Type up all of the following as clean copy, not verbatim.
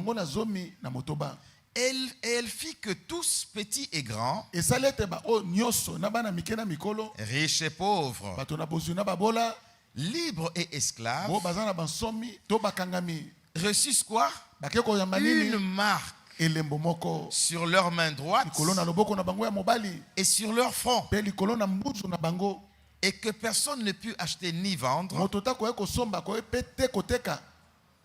longo na zomi na motoba. Elle fit que tous, petits et grands, Esalete ba o nyoso na bana mike na mikolo, riches et pauvres, bato na bozwi na babola, libres et esclaves, bo baza na bansomi to bakangami. reçussent quoi? Bake koyamba Une nini? marque Elembo moko sur leur main droite likolo na loboko na bango ya mobali, et sur leur front, pe likolo na mbuzu na bango. et que personne ne put acheter ni vendre Moto ta koye kosomba koye pe te koteka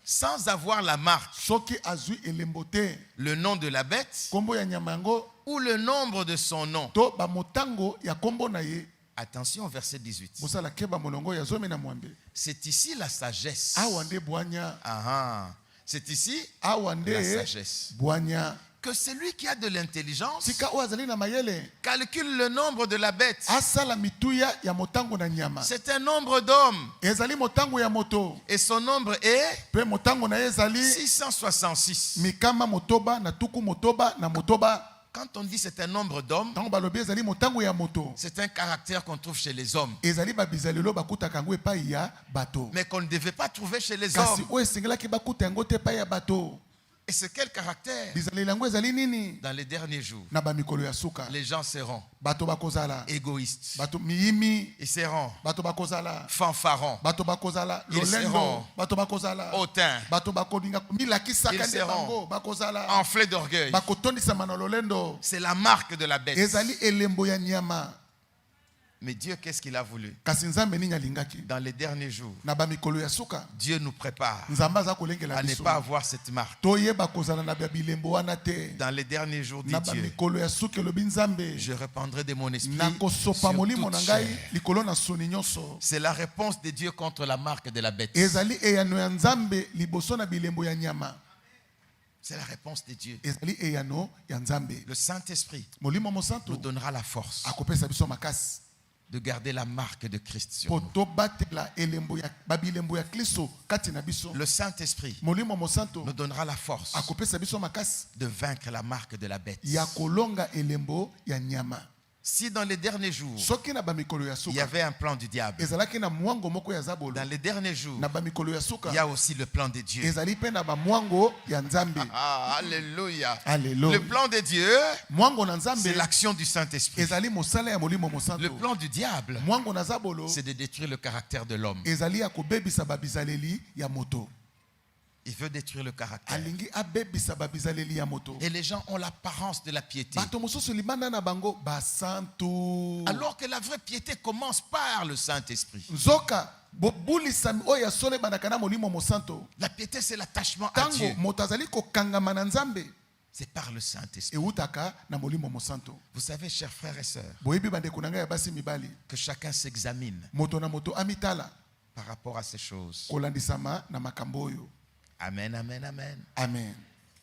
sans avoir la marque, soki azwi elembo te, le nom de la bête kombo ya nyama yango ou le nombre de son nom. to ba motango ya kombo na ye. Attention au verset 18. Bosala keba molongo ya zomi na mwambe. C'est ici la sagesse. Awa nde bwanya, Ah, c'est ici awa la nde sagesse. bwanya. Que celui qui a de l'intelligence Tika o azali na mayele, calcule le nombre de la bête. asala mituya ya motango na nyama. C'est un nombre d'hommes Ezali motango ya moto, et son nombre est pe motango na ye ezali 666. mikama motoba na tuku motoba na motoba. Quand on dit c'est un nombre d'hommes, Tango balobi ezali motango ya moto, c'est un caractère qu'on trouve chez les hommes, ezali babizalelo bakutaka yango epai ya bato. mais qu'on ne devait pas trouver chez les Kasi hommes. oyo esengelaki bakuta yango te epai ya bato. Et c'est quel caractère? Bizaleli yango ezali nini? Dans les derniers jours, Na bamikolo ya suka, les gens seront bato bakozala, égoïstes, bato miyimi, ils seront bato bakozala, fanfarons, bato bakozala Ils lolendo, seront bato bakozala, hautains, bato bakolinga milakisaka Ils nde seront bango, bakozala enflés d'orgueil. bakotondisama na lolendo. C'est la marque de la bête. Ezali elembo ya nyama. Mais Dieu, qu'est-ce qu'il a voulu? Kasi nzambe nini alingaki? Dans les derniers jours, Na bamikolo ya suka, Dieu nous prépare nzambe aza kolengela à ne biso pas avoir cette marque. toyeba kozala na bilembo wana te. Dans les derniers jours, dit Na Dieu, bamikolo ya suka elobi nzambe, je répandrai de mon esprit nakosopa sur molimo na toute ngai chair. likolo na soni nyonso. C'est la réponse de Dieu contre la marque de la bête. Ezali eyano ya nzambe liboso na bilembo ya nyama. C'est la réponse de Dieu. Ezali eyano ya nzambe. Le Saint-Esprit Molimo nous mosanto donnera la force akopesa biso makasi de garder la marque de Christ sur po nous. tobatela elembo ya babilembo ya Kristo kati na biso. Le Saint-Esprit Molimo mosanto nous donnera la force akopesa biso makasi de vaincre la marque de la bête. ya kolonga elembo ya nyama. Si dans les derniers jours, Soki na bamikolo ya il y suka avait un plan du diable, ezalaki na mwango moko ya zabolo, dans les derniers jours, na bamikolo ya il y suka a aussi le plan de Dieu. ezali pe na bamwango ya nzambe. Ah, alléluia. Alléluia. Le plan de Dieu, Mwango na c'est nzambe l'action du Saint-Esprit. ezali mosala ya molimo Le mosanto. plan du diable, Mwango na zabolo c'est de détruire le caractère de l'homme. ezali ya kobebisa babizaleli ya moto. Il veut détruire le caractère. Alingi abebisa babizaleli ya moto. Et les gens ont l'apparence de la piété. Bato mosusu libanda na bango basantu. Alors que la vraie piété commence par le Saint-Esprit. Nzoka bobulisami oyo ya solo ebandaka na molimo mosanto. La piété, c'est l'attachement à Tango Dieu. moto azali kokangama na nzambe C'est par le Saint-Esprit. eutaka na molimo mosanto. Vous savez, chers frères et sœurs, Boyebi bandeko na ngai ya basi mibali, que chacun s'examine moto na moto amitala par rapport à ces choses. kolandisama na makambo oyo. Amen, amen, amen. Amen.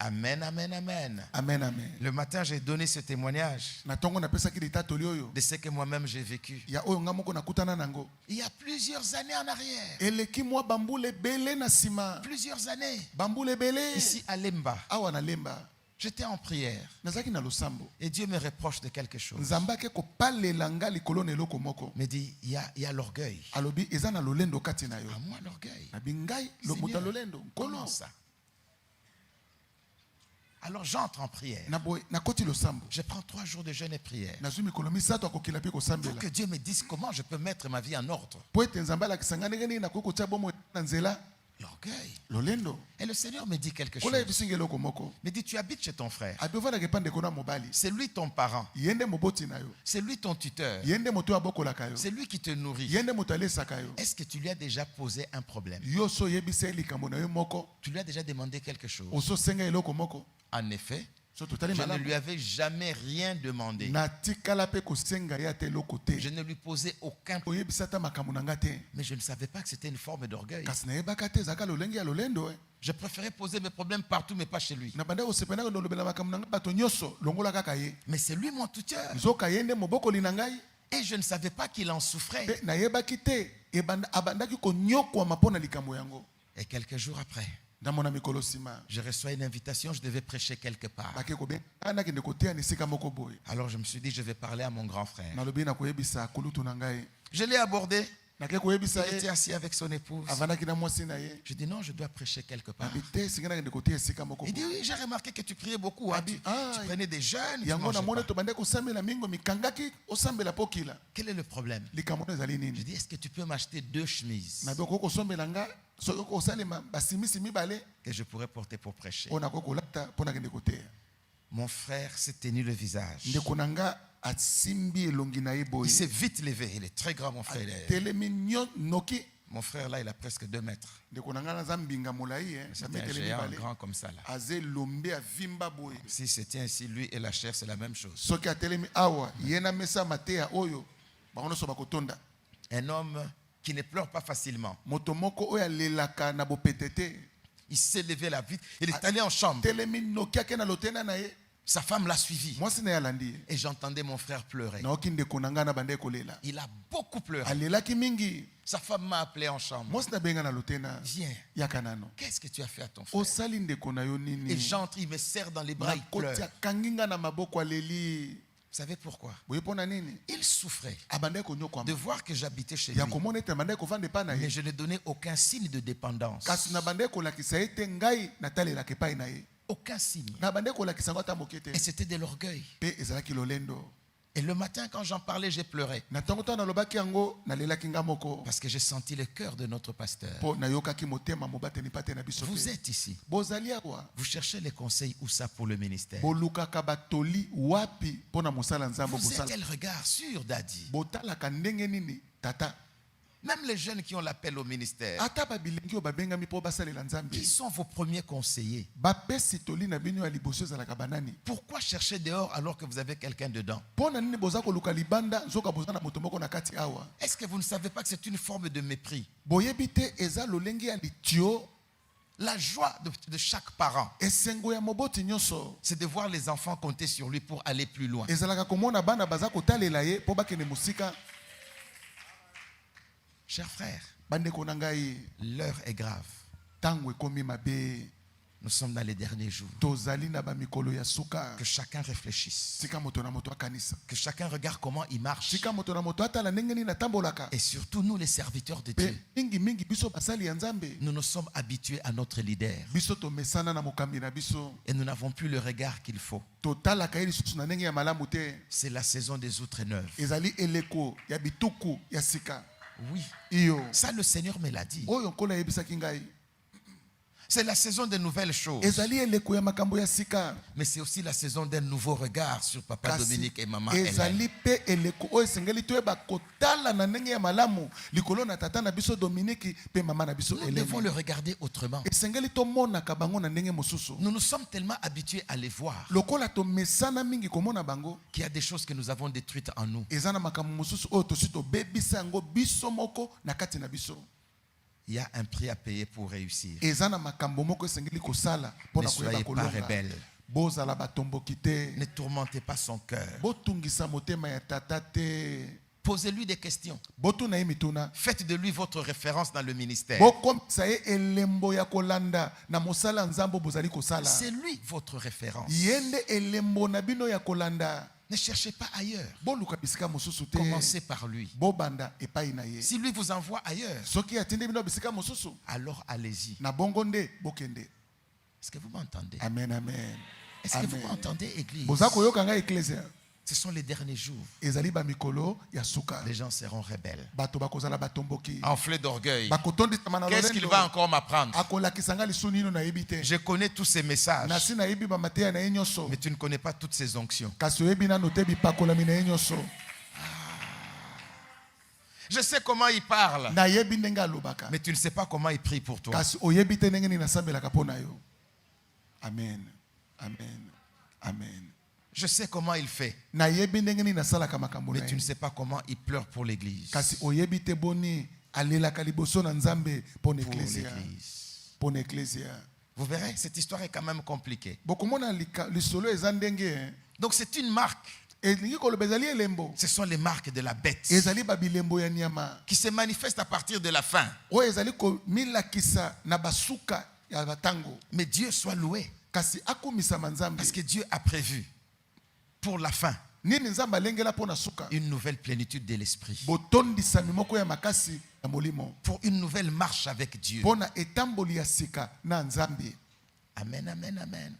Amen, amen, amen. Amen, amen. Le matin, j'ai donné ce témoignage Na tongo napesaki litatoli oyo de ce que moi-même j'ai vécu. ya oyo nga moko nakutana nango. Il y a plusieurs années en arrière. Eleki mwa bambule ebele na nsima. Plusieurs années. Bambule ebele Ici à Lemba, awa na lemba. j'étais en prière. Nazalaki na losambo. Et Dieu me reproche de quelque chose. Nzambe ake kopalela nga likolo na eloko moko. Me dit, il y a l'orgueil. Alobi eza na lolendo kati na yo. À moi, l'orgueil. Na bingai Seigneur, moto ya lolendo. Nkolo. Comment ça? Alors j'entre en prière. Na boy na koti losambo. Je prends 3 jours de jeûne et prière. Nazwi mikolo misato akokila pe Pour kosambela. que Dieu me dise comment je peux mettre ma vie en ordre. Po ete Nzambe alakisanga ndenge nini nakoki kotia bomo na nzela. L'orgueil. Lolendo. Et le Seigneur me dit quelque Kola chose. yebisinga eloko moko. Me dit, tu habites chez ton frère. Abovana pande kona mobali. C'est lui ton parent. Yende moboti na yo. C'est lui ton tuteur. Yende moto abokolaka yo. C'est lui qui te nourrit. Yende moto alesaka yo. Est-ce que tu lui as déjà posé un problème? Yo so yebisa likambo na yo moko. Tu lui as déjà demandé quelque chose? Oso senga eloko moko. En effet, So totali je ne malamu. lui avais jamais rien demandé. Na tikala pe kosenga ya te eloko te. Je ne lui posais aucun problème. Oyebisa ta makambo na nga te. Mais je ne savais pas que c'était une forme d'orgueil. Kasi na yebaka te zaka lolenge ya lolendo. Je préférais poser mes problèmes partout, mais pas chez lui. Na banda osepena ko lobela makambo na nga bato nyoso longola kaka ye. Mais c'est lui mon tuteur. Nzoka yende mobokoli na ngai. Et je ne savais pas qu'il en souffrait. Pe na yebaki te. Ebanda abandaki konyokwa mapona likambo yango. Et quelques jours après, Dans mon mikolo sima. je reçois une invitation, je devais prêcher quelque part. Bake ko ben ana kende kotea ni sika moko boy. Alors je me suis dit, je vais parler à mon grand frère. Na lobi na koyebisa kulutu na ngai. Je l'ai abordé. Nake koyebisa Il était ye assis avec son épouse. avandaki na mwasi na ye. Je dis non, je dois prêcher quelque part. Abi te singa nakende kotia esika moko. Il dit oui, j'ai remarqué que tu priais beaucoup. Hein. Tu Ah, prenais des jeûnes. Tu yango mangeais na mone pas. to bande kosambela mingo mikangaki osambela pokila. Quel est le problème? Likambo ezali Je nini? dis, est-ce que tu peux m'acheter 2 chemises Na boko kosombela nga soki kosalema basimisi mibale que je pourrais porter pour prêcher? pona kokolata pona kende koteya. Mon frère s'est tenu le visage. Ndeko nanga asimbi elongi na ye Il boye. s'est vite levé. Il est très grand, mon frère. Telemi noki. Mon frère, là, il a presque 2 mètres. Ndeko nanga naza mbinga molai C'est un telemi géant mibale. grand comme ça, là. Aze lombe avimba boye. Si c'était ainsi, lui et la chair, c'est la même chose. Soki atelemi awa yena mesa mateya oyo bakono so bakotonda. Un homme qui ne pleure pas facilement. Moto moko oyo alelaka na bopetete. Il s'est levé là vite. Il est allé en chambre. Telemi noki ake na lotena na ye. Sa femme l'a suivi. Mwasi na ye alandi ye. Et j'entendais mon frère pleurer. Naoki ndeko nanga na bande kolela. Il a beaucoup pleuré. Alelaki mingi. Sa femme m'a appelé en chambre. Mwasi na benga na lotena. Viens. Yaka nano. Qu'est-ce que tu as fait à ton frère? Osali ndeko na yo nini? Et j'entre, il me serre dans les bras, il pleure. Nakotia kanginga na maboko aleli. Vous savez pourquoi? Boye pona nini? Il souffrait Abande konyokwa. de voir que j'habitais chez lui. Ya komona ete bande kovande pa na Mais ye. je ne donnais aucun signe de dépendance. Kasi na bande kolakisa ete ngai natalela ke pai na ye. Aucun signe. Na bande kolakisa ngota mokete. Et c'était de l'orgueil. Pe ezalaki lolendo. Et le matin, quand j'en parlais, j'ai pleuré. Na tango to na lobaki yango na lelaki nga moko. Parce que j'ai senti le cœur de notre pasteur. Po na yokaki motema mobateni pate na biso. Vous êtes ici. Bozali awa. Vous cherchez les conseils où ça pour le ministère. Bolukaka batoli wapi pona mosala nzambo Vous êtes bosala. quel regard sur Daddy? Botalaka ndenge nini tata. Même les jeunes qui ont l'appel au ministère. Ata babilengi o babengami po basalela nzambe. Qui sont vos premiers conseillers? Bapesi toli na bino ya liboso ezalaka banani. Pourquoi chercher dehors alors que vous avez quelqu'un dedans? Pona nini boza koluka libanda nzoka boza na moto moko na kati awa. Est-ce que vous ne savez pas que c'est une forme de mépris? Boyebi te eza lolenge ya litio. La joie de chaque parent, Esengo ya moboti nyonso. c'est de voir les enfants compter sur lui pour aller plus loin. Ezalaka komona bana baza kotalela ye po bakende musika. Chers frères, Bandeko na ngai l'heure est grave. tango ekomi mabe. Nous sommes dans les derniers jours. Tozali na ba mikolo ya suka. Que chacun réfléchisse. Sika moto na moto akanisa. Que chacun regarde comment il marche. Sika moto na moto atala ndenge nini atambolaka. Et surtout, nous, les serviteurs de Pe Dieu, mingi mingi biso basali ya nzambe. nous nous sommes habitués à notre leader. Biso to mesana na mokambi na biso. Et nous n'avons plus le regard qu'il faut. Totala kaili susu na ndenge ya malamu te. C'est la saison des outres neuves. Ezali eleko ya bituku ya sika. Oui. Iyo. Ça, le Seigneur me l'a dit. Oyo nkola yebisaki ngai. C'est la saison des nouvelles choses. Ezali eleko ya makambo ya sika. Mais c'est aussi la saison d'un nouveau regard sur Papa Kasi Dominique et Maman ezali Hélène. pe eleko oyo esengeli toyeba kotala na ndenge ya malamu likolo na tata na biso Dominique pe mama na biso Nous devons le Hélène. regarder autrement. Esengeli tomonaka bango na ndenge mosusu. Nous nous sommes tellement habitués à les voir Lokola to mesana mingi komona bango. qu'il y a des choses que nous avons détruites en nous. Eza na makambo mosusu oyo tosi tobebisa yango biso moko na kati na biso. Il y a un prix à payer pour réussir. Eza na makambo moko esengeli kosala Ne pona soyez koyeba pas kolonga. rebelles. Bozala batomboki te. Ne tourmentez pas son cœur. Botungisa motema ya tata te. Posez-lui des questions. Botuna ye mituna. Faites de lui votre référence dans le ministère. Bokomisa ye elembo ya kolanda na mosala nzambo bozali kosala. C'est lui votre référence. Yende elembo na bino ya kolanda. Ne cherchez pas ailleurs. Boluka bisika mosusu te. Commencez par lui. Bobanda epai na ye. Si lui vous envoie ailleurs, Soki atinde bino bisika mosusu. alors allez-y. Na bongo nde bokende. Est-ce que vous m'entendez? Amen, amen. Est-ce que vous Amen. m'entendez, Église? Boza koyoka nga ecclesia. Ce sont les derniers jours. Ezali ba mikolo ya suka. Les gens seront rebelles. Bato bakozala batomboki. Enflés d'orgueil. Bakotondisama na Qu'est-ce qu'il va encore m'apprendre? akolakisa nga lisu nino nayebi te. Je connais tous ces messages, Nasi nayebi bamateya na ye nyonso. mais tu ne connais pas toutes ces onctions. Kasi oyebi nano te bipakolami na ye nyonso. Je sais comment il parle, Nayebi ndenge alobaka. mais tu ne sais pas comment il prie pour toi. Kasi oyebi te ndenge nini nasambelaka mpo na yo. Amen. Amen. Amen. Je sais comment il fait, Nayebi ndenge nini nasalaka makambo na mais tu ne ye. sais pas comment il pleure pour l'église. Kasi oyebi te boni alelaka liboso na nzambe mpo na Pour eklesia. l'église. Mpo na eklesia. Vous verrez, cette histoire est quand même compliquée. Bokomona lisolo eza ndenge. Donc c'est une marque. Elingi koloba ezali elembo. Ce sont les marques de la bête Ezali babilembo ya nyama. qui se manifestent à partir de la fin. Oyo ezali komilakisa na basuka ya batango. Mais Dieu soit loué, Kasi akumisama nzambe. parce que Dieu a prévu pour la fin nini nzambe alengela mpo na suka une nouvelle plénitude de l'esprit, botondisami moko ya makasi ya molimo pour une nouvelle marche avec Dieu. mpo na etamboli ya sika na nzambe. Amen, amen, amen.